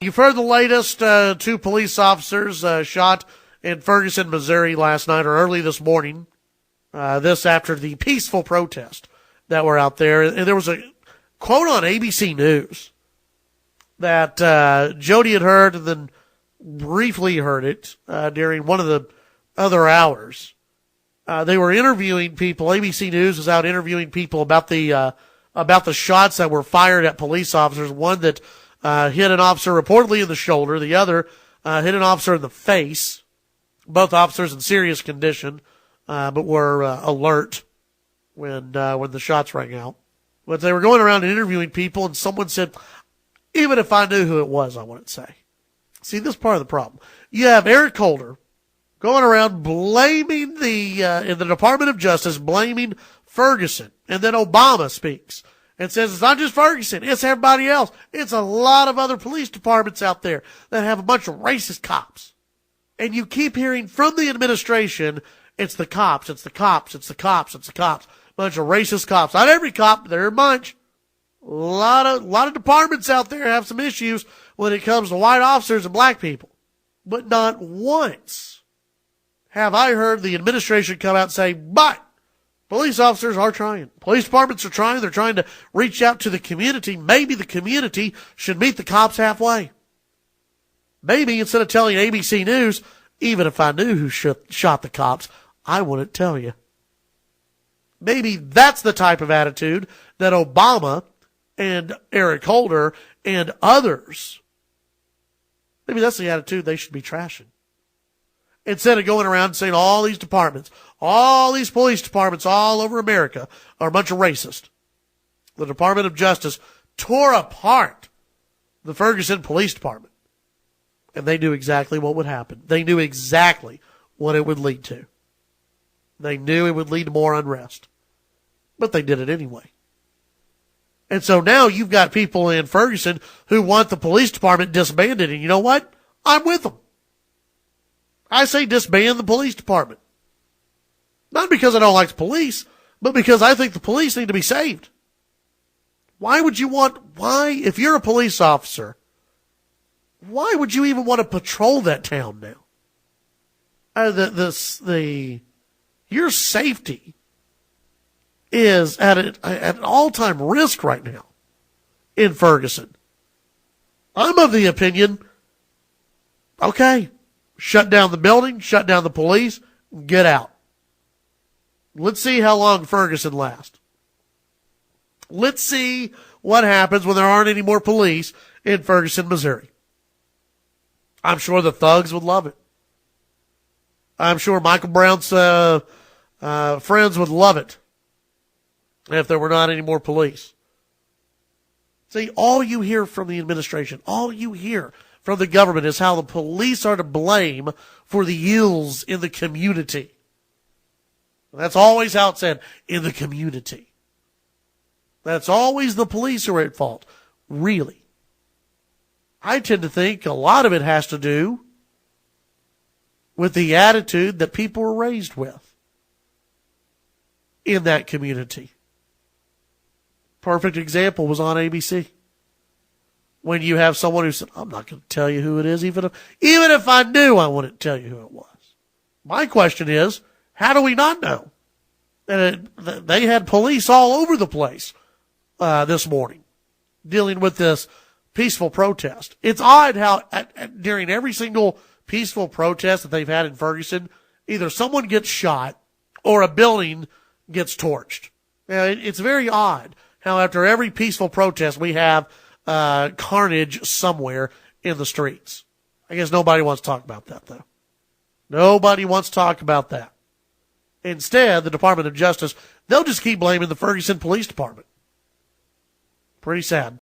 You've heard the latest. Two police officers shot in Ferguson, Missouri last night or early this morning. This after the peaceful protest that were out there. And there was a quote on ABC News that Jody had heard and then briefly heard it during one of the other hours. They were interviewing people. ABC News was out interviewing people about the shots that were fired at police officers. One that hit an officer reportedly in the shoulder. The other hit an officer in the face. Both officers in serious condition, but were alert when the shots rang out. But they were going around and interviewing people, and someone said, even if I knew who it was, I wouldn't say. See, this is part of the problem. You have Eric Holder going around blaming in the Department of Justice, blaming Ferguson. And then Obama speaks and says it's not just Ferguson, it's everybody else. It's a lot of other police departments out there that have a bunch of racist cops. And you keep hearing from the administration, it's the cops, it's the cops, it's the cops, it's the cops. Bunch of racist cops. Not every cop, but there are a bunch. A lot of departments out there have some issues when it comes to white officers and black people. But not once have I heard the administration come out and say, but police officers are trying. Police departments are trying. They're trying to reach out to the community. Maybe the community should meet the cops halfway. Maybe instead of telling ABC News, even if I knew who shot the cops, I wouldn't tell you. Maybe that's the type of attitude that Obama and Eric Holder and others, maybe that's the attitude they should be trashing. Instead of going around saying all these departments, all these police departments all over America are a bunch of racists. The Department of Justice tore apart the Ferguson Police Department. And they knew exactly what would happen. They knew exactly what it would lead to. They knew it would lead to more unrest. But they did it anyway. And so now you've got people in Ferguson who want the police department disbanded. And you know what? I'm with them. I say disband the police department. Not because I don't like the police, but because I think the police need to be saved. If you're a police officer, why would you even want to patrol that town now? Your safety is at an all-time risk right now in Ferguson. I'm of the opinion, okay, shut down the building, shut down the police, get out. Let's see how long Ferguson lasts. Let's see what happens when there aren't any more police in Ferguson, Missouri. I'm sure the thugs would love it. I'm sure Michael Brown's friends would love it if there were not any more police. See, all you hear from the administration, all you hear from the government is how the police are to blame for the ills in the community. That's always how it's said, in the community. That's always the police who are at fault. Really. I tend to think a lot of it has to do with the attitude that people were raised with in that community. Perfect example was on ABC. When you have someone who said, I'm not going to tell you who it is, even if I knew, I wouldn't tell you who it was. My question is, how do we not know? And they had police all over the place this morning dealing with this peaceful protest. It's odd how during every single peaceful protest that they've had in Ferguson, either someone gets shot or a building gets torched. It's very odd how after every peaceful protest we have carnage somewhere in the streets. I guess nobody wants to talk about that, though. Nobody wants to talk about that. Instead, the Department of Justice, they'll just keep blaming the Ferguson Police Department. Pretty sad.